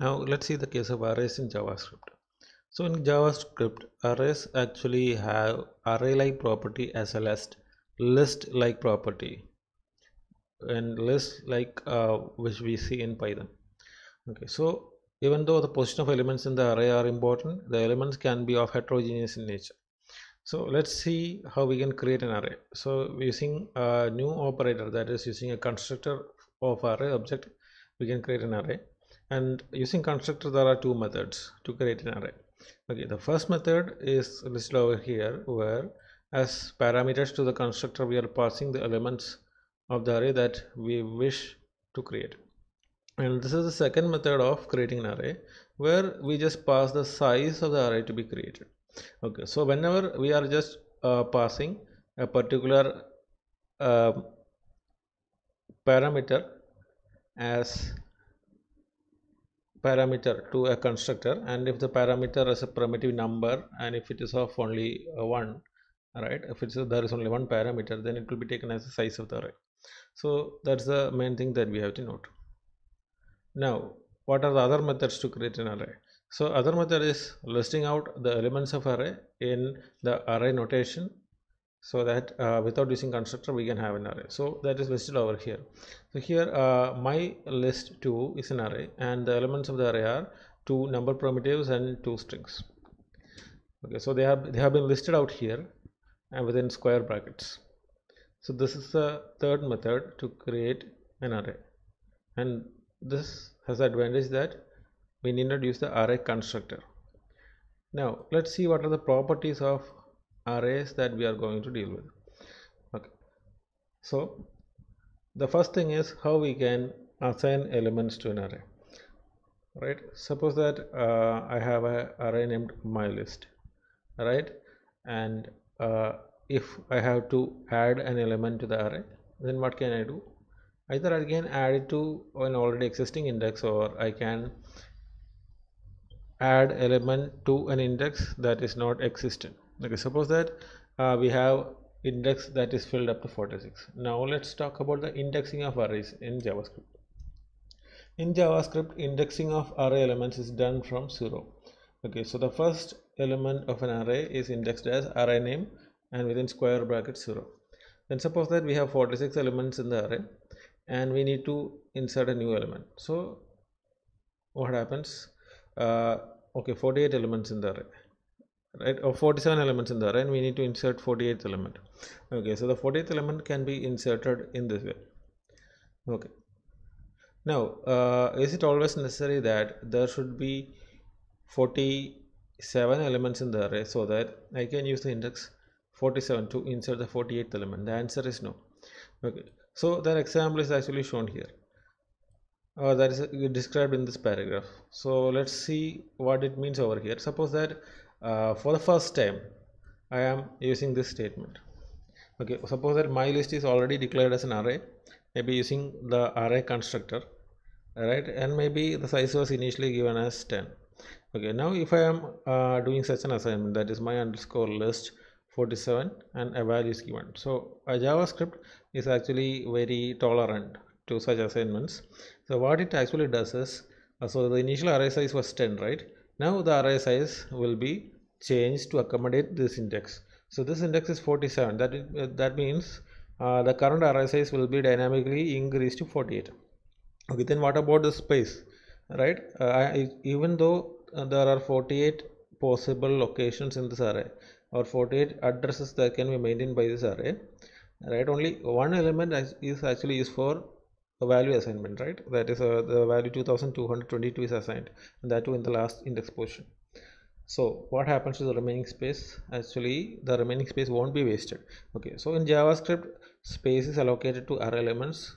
Now let's see the case of arrays in JavaScript. So in JavaScript, arrays actually have array-like property as well as list-like property, and list like which we see in Python. Okay, so even though the position of elements in the array are important, the elements can be of heterogeneous in nature. So let's see how we can create an array. So using a new operator, that is using a constructor of array object, we can create an array. And using constructor, there are two methods to create an array. Okay, the first method is listed over here, where as parameters to the constructor we are passing the elements of the array that we wish to create. And this is the second method of creating an array, where we just pass the size of the array to be created. Okay, so whenever we are just passing a particular uh, parameter as parameter to a constructor, and if the parameter is a primitive number, and if it is of only one, right, if it's there is only one parameter, then it will be taken as the size of the array. So that's the main thing that we have to note. Now what are the other methods to create an array? So other method is listing out the elements of array in the array notation, so that without using constructor we can have an array. So that is listed over here. So here my list 2 is an array, and the elements of the array are 2 number primitives and 2 strings. Okay, so they have been listed out here and within square brackets. So this is the third method to create an array, and this has the advantage that we need not use the array constructor. Now let's see what are the properties of arrays that we are going to deal with. Okay, so the first thing is how we can assign elements to an array, right? Suppose that I have an array named mylist, right? And if I have to add an element to the array, then what can I do? Either I can add it to an already existing index, or I can add element to an index that is not existent. Okay, suppose that we have index that is filled up to 46. Now let's talk about the indexing of arrays in JavaScript. In JavaScript, indexing of array elements is done from 0. Okay, so the first element of an array is indexed as array name and within square bracket 0. Then suppose that we have 46 elements in the array and we need to insert a new element. So what happens? Okay, 48 elements in the array, right, or 47 elements in the array, and we need to insert 48th element. Okay, so the 48th element can be inserted in this way. Okay, now is it always necessary that there should be 47 elements in the array so that I can use the index 47 to insert the 48th element? The answer is no. Okay, so that example is actually shown here. That is described in this paragraph. So let's see what it means over here. Suppose that for the first time I am using this statement. Okay, suppose that my list is already declared as an array, maybe using the array constructor, right, and maybe the size was initially given as 10. Okay, now if I am doing such an assignment, that is my underscore list 47 and a value is given. So a JavaScript is actually very tolerant to such assignments. So what it actually does is, so the initial array size was 10, right? Now the array size will be changed to accommodate this index. So this index is 47. That means the current array size will be dynamically increased to 48. Okay, then what about the space, right? Even though there are 48 possible locations in this array, or 48 addresses that can be maintained by this array, right, only one element is actually used for a value assignment, right? That is the value 2222 is assigned, and that too in the last index position. So what happens to the remaining space? Actually the remaining space won't be wasted. Okay, so in JavaScript, space is allocated to array elements,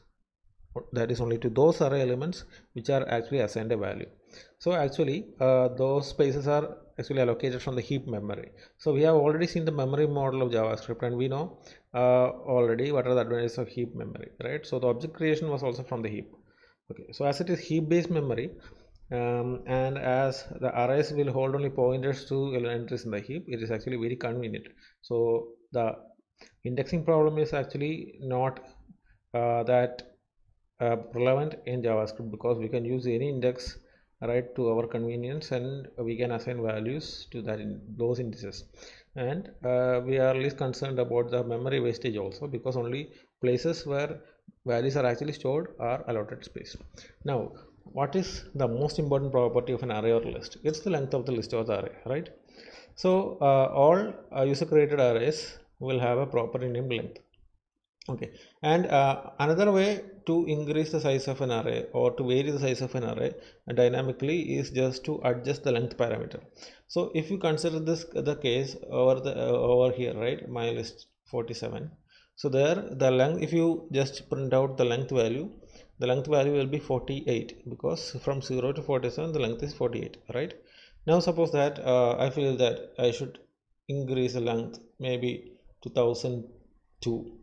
that is only to those array elements which are actually assigned a value. So actually those spaces are actually allocated from the heap memory. So we have already seen the memory model of JavaScript, and we know already what are the advantages of heap memory, right? So the object creation was also from the heap. Okay, so as it is heap based memory, and as the arrays will hold only pointers to entries in the heap, it is actually very convenient. So the indexing problem is actually not that relevant in JavaScript, because we can use any index right, to our convenience, and we can assign values to that in those indices. And we are least concerned about the memory wastage also, because only places where values are actually stored are allotted space. Now, what is the most important property of an array or list? It's the length of the list or the array, right? So all user created arrays will have a property named length. Okay, and another way to increase the size of an array or to vary the size of an array dynamically is just to adjust the length parameter. So if you consider this the case over here, right, my list 47. So there the length, if you just print out the length value, the length value will be 48, because from 0 to 47 the length is 48, right? Now suppose that I feel that I should increase the length maybe to 1002,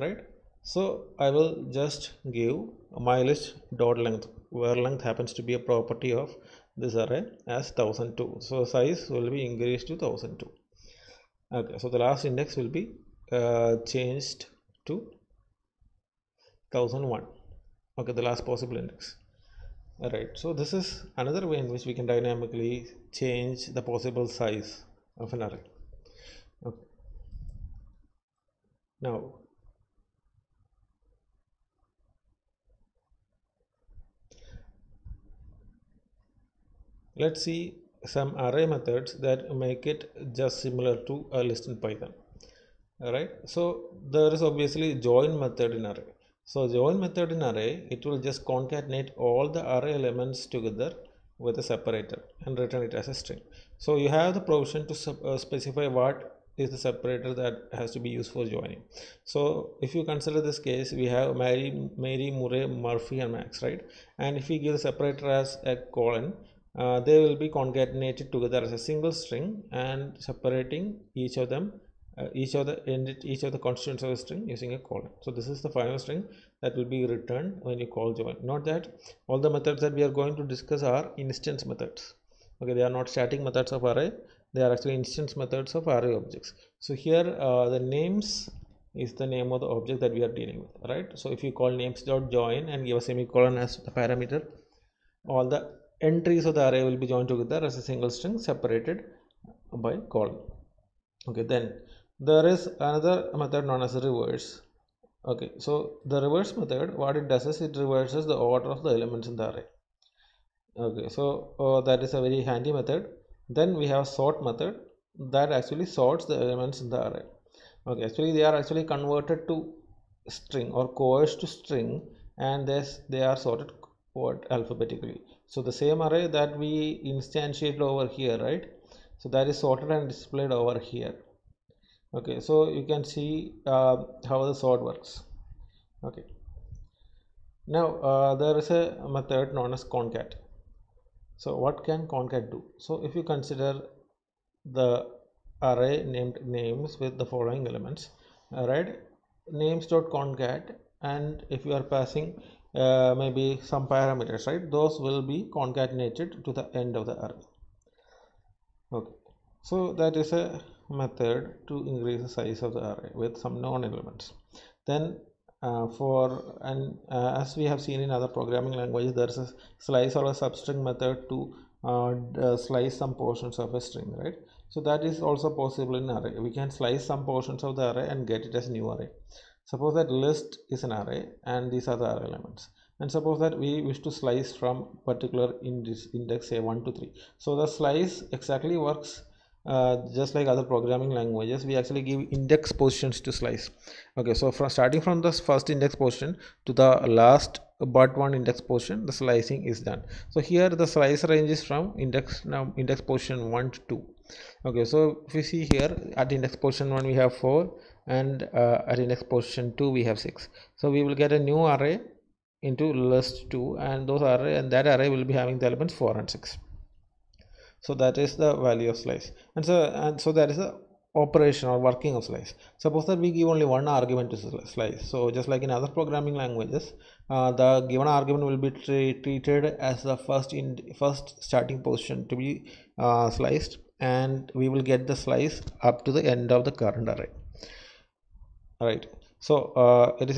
right? So I will just give my list dot length, where length happens to be a property of this array, as 1002. So size will be increased to 1002. Okay, so the last index will be changed to 1001. Okay, the last possible index. Alright, so this is another way in which we can dynamically change the possible size of an array. Okay. Now, let's see some array methods that make it just similar to a list in Python. Alright, so there is obviously join method in array. So join method in array, it will just concatenate all the array elements together with a separator and return it as a string. So you have the provision to specify what is the separator that has to be used for joining. So if you consider this case, we have Mary, Murray, Murphy and Max, right? And if we give the separator as a colon, they will be concatenated together as a single string and separating each of them, each of the constituents of a string using a colon. So this is the final string that will be returned when you call join. Note that all the methods that we are going to discuss are instance methods. Okay, they are not static methods of array, they are actually instance methods of array objects. So here the names is the name of the object that we are dealing with, right? So if you call names.join and give a semicolon as the parameter, all the entries of the array will be joined together as a single string separated by colon. Okay, then there is another method known as reverse. Okay, so the reverse method, what it does is it reverses the order of the elements in the array. Okay, so that is a very handy method. Then we have sort method that actually sorts the elements in the array. Okay, actually they are actually converted to string or coerced to string, and they are sorted alphabetically. So the same array that we instantiated over here, right? So that is sorted and displayed over here. Okay, so you can see how the sort works. Okay, now there is a method known as concat. So what can concat do? So if you consider the array named names with the following elements, right? Names.concat, and if you are passing maybe some parameters, right, those will be concatenated to the end of the array. Okay, so that is a method to increase the size of the array with some known elements. Then as we have seen in other programming languages, there is a slice or a substring method to slice some portions of a string, right? So that is also possible in array. We can slice some portions of the array and get it as new array. Suppose that list is an array and these are the array elements, and suppose that we wish to slice from particular index, say 1 to 3. So the slice exactly works just like other programming languages. We actually give index positions to slice. Okay, so from starting from the first index position to the last but one index position, the slicing is done. So here the slice range is from index position 1 to 2. Okay, so if you see here, at index position 1 we have 4, and at index position 2 we have 6. So we will get a new array into list 2, and that array will be having the elements 4 and 6. So that is the value of slice, and so that is the operation or working of slice. Suppose that we give only one argument to slice. So just like in other programming languages, the given argument will be treated as the first starting position to be sliced, and we will get the slice up to the end of the current array. Right. So it is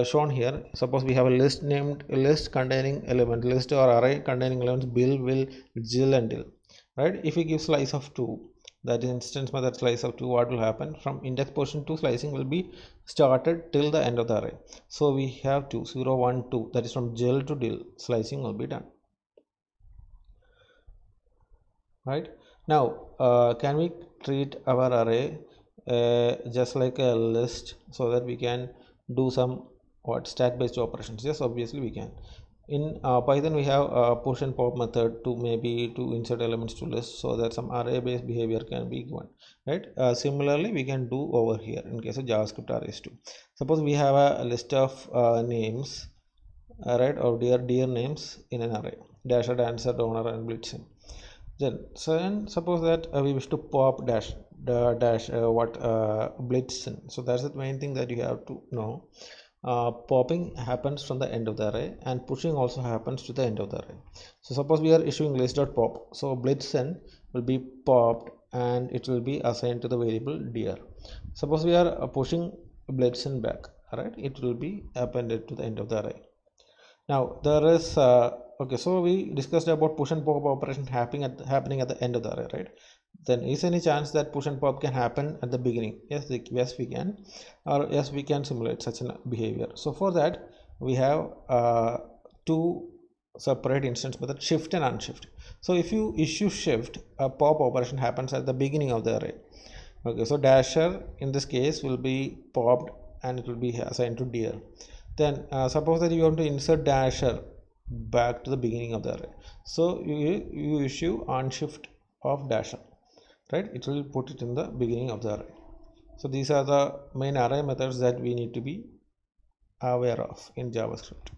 shown here. Suppose we have a list named a list containing element, list or array containing elements bill, will, jill and till, right? If we give slice of 2, that is instance method slice of 2, what will happen? From index position to slicing will be started till the end of the array. So we have 2 0 1 2, that is from jill to till slicing will be done, right? Now can we treat our array just like a list so that we can do some what stack based operations? Yes, obviously we can. In Python we have push and pop method to maybe to insert elements to list so that some array based behavior can be given, right? Similarly we can do over here in case of JavaScript arrays too. Suppose we have a list of names, right, or dear names in an array, dasher, dancer, donor and blitzen. Then suppose that we wish to pop dash what blitzen. So that's the main thing that you have to know. Popping happens from the end of the array and pushing also happens to the end of the array. So suppose we are issuing list.pop, so blitzen will be popped and it will be assigned to the variable dear. Suppose we are pushing blitzen back, right, it will be appended to the end of the array. Now there is okay, so we discussed about push and pop operation happening at the end of the array, right? Then is any chance that push and pop can happen at the beginning? Yes, yes we can, or yes we can simulate such a behavior. So for that we have two separate instance methods, shift and unshift. So if you issue shift, a pop operation happens at the beginning of the array. Okay, so dasher in this case will be popped and it will be assigned to dear. Then suppose that you want to insert dasher back to the beginning of the array, so you issue unshift of dasher, right? It will put it in the beginning of the array. So these are the main array methods that we need to be aware of in JavaScript.